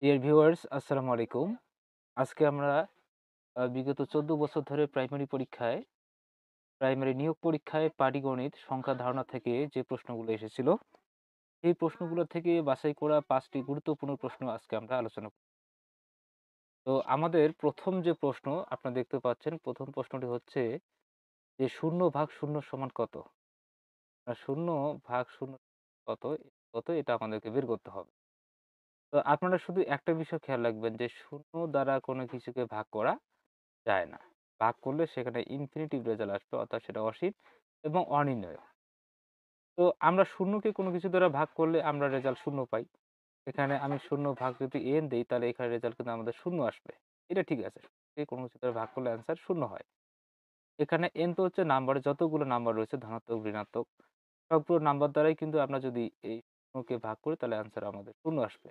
Dear viewers, আসসালামু আলাইকুম। আজকে আমরা বিগত ১৪ বছর ধরে প্রাইমারি নিয়োগ পরীক্ষায় পাটিগণিত সংখ্যা ধারণা থেকে যে প্রশ্নগুলো এসেছিল, এই প্রশ্নগুলো থেকে বাছাই করা ৫ টি গুরুত্বপূর্ণ প্রশ্ন আজকে আমরা আলোচনা করব। তো আমাদের ১ম যে প্রশ্ন আপনারা দেখতে পাচ্ছেন, ১ম প্রশ্নটি হচ্ছে যে 0/0 সমান কত? 0/0 কত, কত এটা আমাদেরকে বের করতে হবে। তো আপনারা শুধু একটা বিষয় খেয়াল রাখবেন যে 0 দ্বারা কোনো কিছুকে ভাগ করা যায় না। ভাগ করলে সেখানে ইনফিনিটিভ রেজাল্ট আসবে, অর্থাৎ সেটা অসীম এবং অনির্ণয়। তো আমরা শূন্যকে কোনো কিছু দ্বারা ভাগ করলে আমরা রেজাল্ট 0 পাই। এখানে আমি 0 ভাগ যদি n দেই তাহলে এখানে রেজাল্ট কিন্তু আমাদের 0 আসবে। এটা ঠিক আছে। কোনো কিছু দ্বারা ভাগ করলে অ্যান্সার 0 হয়। এখানে n তো হচ্ছে নাম্বার, যতগুলো নাম্বার রয়েছে ধনাত্মক, ঋণাত্মক সবগুলো নাম্বার দ্বারাই কিন্তু আমরা যদি এই 0 কে ভাগ করি তাহলে অ্যান্সার আমাদের 0 আসবে।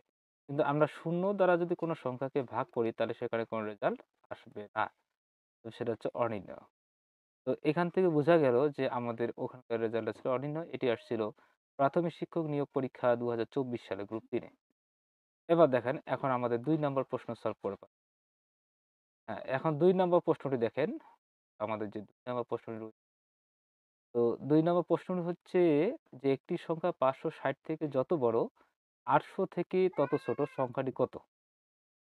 কিন্তু আমরা 0 দ্বারা যদি কোনো সংখ্যাকে ভাগ করি তাহলে সেখানে কোনো রেজাল্ট আসবে না। তো সেটা হচ্ছে অনির্ণয়। তো এখান থেকে বোঝা গেল যে আমাদের ওখানকার রেজাল্টটা ছিল অনির্ণয়। এটি আসছিল প্রাথমিক শিক্ষক নিয়োগ পরীক্ষা ২০২৪ সালে গ্রুপ ৩ এ। এবার দেখেন, এখন আমাদের ২ নম্বর প্রশ্ন সলভ করে পাই। হ্যাঁ, এখন ২ নম্বর প্রশ্নটি দেখেন। আমাদের যে ২ নম্বর প্রশ্নটি রয়েছে, তো ২ নম্বর প্রশ্নটি হচ্ছে যে একটি সংখ্যা ৫৬০ থেকে যত বড়, ৮০০ থেকে তত ছোট সংখ্যাটি কত?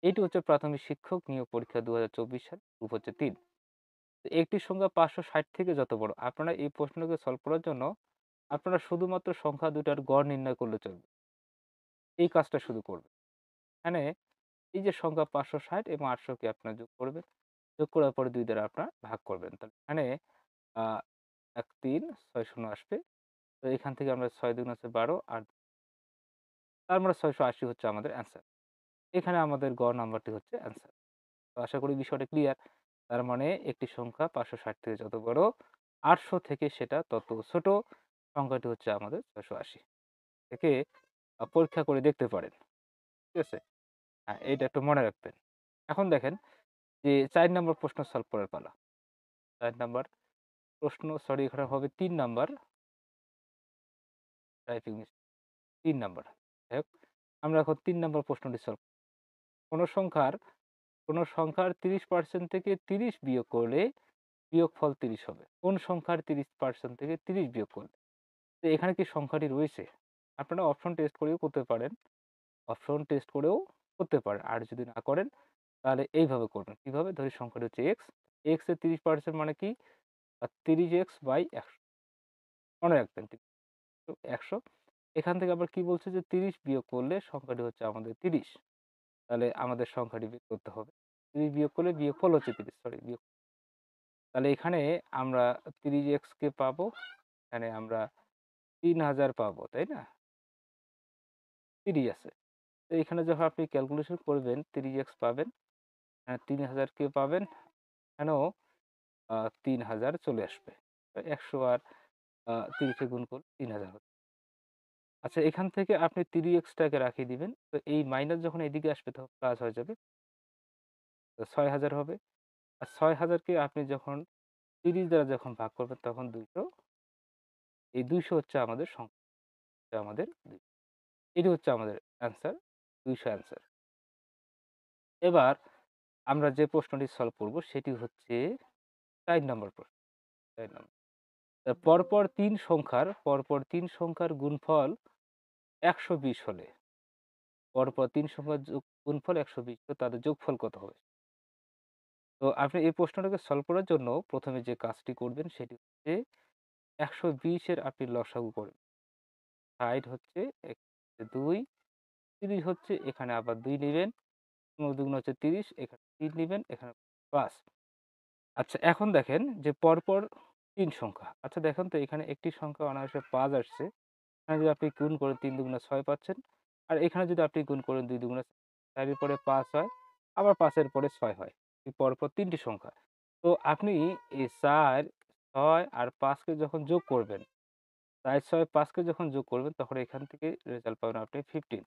এটি হচ্ছে প্রাথমিক শিক্ষক নিয়োগ পরীক্ষা ২০২৪ সাল গ্রুপ হচ্ছে ৩। একটি সংখ্যা ৫৬০ থেকে যত বড়। আপনারা এই প্রশ্নটাকে সলভ করার জন্য আপনারা শুধুমাত্র সংখ্যা দুটার গড় নির্ণয় করলে চলবে। এই কাজটা শুধু করবেন। এখানে এই যে সংখ্যা ৫৬০ এবং ৮০০ কে আপনারা যোগ করবেন। যোগ করার পরে ২ দ্বারা আপনারা ভাগ করবেন। তাহলে এখানে আ ১ ৩ ৬ শূন্য আসবে। তো এখান থেকে আমরা ৬ দুগুণ হচ্ছে ১২ আর তার মানে ৬৮০ হচ্ছে আমাদের অ্যান্সার। এখানে আমাদের গড় নাম্বারটি হচ্ছে অ্যান্সার। তো আশা করি বিষয়টা ক্লিয়ার। তার মানে একটি সংখ্যা ৫৬০ থেকে যত বড়, ৮০০ থেকে সেটা তত ছোট সংখ্যাটি হচ্ছে আমাদের ৬৮০। একে পরীক্ষা করে দেখতে পারেন। ঠিক আছে? হ্যাঁ, এইটা একটু মনে রাখবেন। এখন দেখেন যে ৪ নাম্বার প্রশ্ন সলভ করার পালা। ৪ নাম্বার প্রশ্ন, সরি এখানে হবে ৩ নাম্বার, টাইপিং মিস্টেক, ৩ নাম্বার। যাই হোক, আমরা এখন ৩ নাম্বার প্রশ্নটি সলভ। কোন সংখ্যার কোন সংখ্যার ৩০% থেকে ৩০ বিয়োগ করলে বিয়োগফল ৩০ হবে। কোন সংখ্যার ৩০% থেকে ৩০ বিয়োগ করলে? তো এখানে কি সংখ্যাটি রয়েছে? আপনারা অপশন টেস্ট করেও করতে পারেন। অপশন টেস্ট করেও করতে পারেন। আর যদি না করেন তাহলে এইভাবে করবেন। কিভাবে? ধরি সংখ্যাটি হচ্ছে x, x এর ৩০% মানে কি? ৩০x/১০০ মনে রাখবেন। ১০০। এখান থেকে আবার কি বলছে যে ৩০ বিয়োগ করলে সংখ্যাটি হচ্ছে আমাদের ৩০। তাহলে আমাদের সংখ্যাটি বের করতে হবে। ৩০ বিয়োগ করলে বিয়োগফল হচ্ছে ৩০, সরি বিয়োগ। তাহলে এখানে আমরা ৩০x কে পাবো। এখানে আমরা ৩০০০ পাবো, তাই না? ৩০ আছে। তো এখানে যখন আপনি ক্যালকুলেশন করবেন ৩০x পাবেন, ৩০০০ কে পাবেন। এখানেও ৩০০০ চলে আসবে। ১০০ আর ৩০ এ গুণ করলে ৩০০০ হচ্ছে। আচ্ছা, এখান থেকে আপনি ৩০x টাকে রাখিয়ে দিবেন। তো এই মাইনাস যখন এদিকে আসবে তখন প্লাস হয়ে যাবে। তো ৬০০০ হবে। আর ৬০০০ কে আপনি যখন ৩০ দ্বারা যখন ভাগ করবেন তখন ২০০। এই ২০০ হচ্ছে আমাদের সংখ্যা, এটা আমাদের ২০০। এটি হচ্ছে আমাদের অ্যান্সার, ২০০ অ্যান্সার। এবার আমরা যে প্রশ্নটি সলভ করব সেটি হচ্ছে ৪ নম্বর প্রশ্ন। ৪ নম্বর। পরপর ৩ সংখ্যার গুণফল ১২০ হলে, পরপর ৩ সংখ্যার গুণফল ১২০, তো তাদের যোগফল কত হবে? তো আপনি এই প্রশ্নটাকে সলভ করার জন্য ১ম এ যে কাজটি করবেন সেটি হচ্ছে ১২০ এর আপনি লসাগু করবেন। ৬০ হচ্ছে, ২, ৩০ হচ্ছে, এখানে আবার ২ নিবেন। ১৫ দুগুণ হচ্ছে ৩০, এখানে ৩ নিবেন, এখানে ৫। আচ্ছা, এখন দেখেন যে পরপর ৩ সংখ্যা। আচ্ছা দেখেন তো, এখানে একটি সংখ্যা অনায়াসে ৫ আসছে। এখানে যদি আপনি গুণ করেন ৩ দুগুণে ৬ পাচ্ছেন। আর এখানে যদি আপনি গুণ করেন ২ দুগুণে ৪ এর পরে ৫ হয়, আবার ৫ এর পরে ৬ হয়। এই পরপর ৩ টি সংখ্যা। তো আপনি এই ৪, ৬ আর ৫ কে যখন যোগ করবেন, ৪, ৬, ৫ কে যখন যোগ করবেন তখন এখান থেকে রেজাল্ট পাবেন আপনি 15।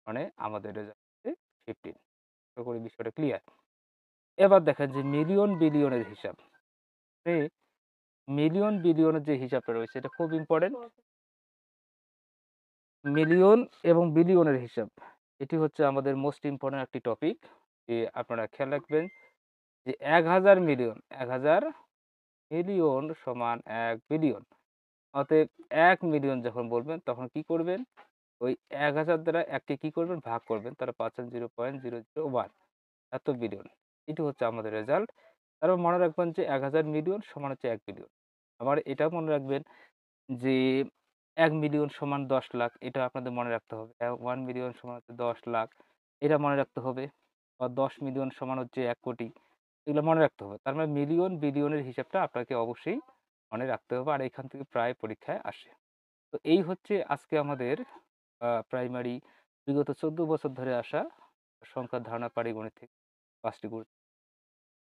মানে আমাদের রেজাল্ট হচ্ছে 15। আশা করি বিষয়টা ক্লিয়ার। এবার দেখেন যে মিলিয়ন বিলিয়নের হিসাব। এই মিলিয়ন বিলিয়নের যে হিসাবটা রয়েছে এটা খুব ইম্পোর্টেন্ট। মিলিয়ন এবং বিলিয়নের হিসাব। এটি হচ্ছে আমাদের মোস্ট ইম্পোর্টেন্ট একটি টপিক। যে আপনারা খেয়াল রাখবেন যে ১,০০০ মিলিয়ন, ১,০০০ মিলিয়ন সমান ১ বিলিয়ন। অতএব ১ মিলিয়ন যখন বলবেন তখন কি করবেন? ওই ১,০০০ দ্বারা ১ কে কি করবেন? ভাগ করবেন। তাহলে পাচ্ছেন 0.001 এত বিলিয়ন। এটি হচ্ছে আমাদের রেজাল্ট। তারপর মনে রাখবেন যে ১,০০০ মিলিয়ন সমান হচ্ছে ১ বিলিয়ন। আবার এটাও মনে রাখবেন যে ১ মিলিয়ন সমান ১০,০০,০০০ এটা আপনাদের মনে রাখতে হবে। ১ মিলিয়ন সমান হচ্ছে ১০,০০,০০০ এটা মনে রাখতে হবে। বা ১০ মিলিয়ন সমান হচ্ছে ১,০০,০০,০০০ এগুলো মনে রাখতে হবে। তার মানে মিলিয়ন, বিলিয়নের হিসাবটা আপনাকে অবশ্যই মনে রাখতে হবে। আর এখান থেকে প্রায় পরীক্ষায় আসে। তো এই হচ্ছে আজকে আমাদের প্রাইমারি বিগত ১৪ বছর ধরে আসা সংখ্যার ধারণা পাটিগণিত থেকে ৫ টি গুরুত্ব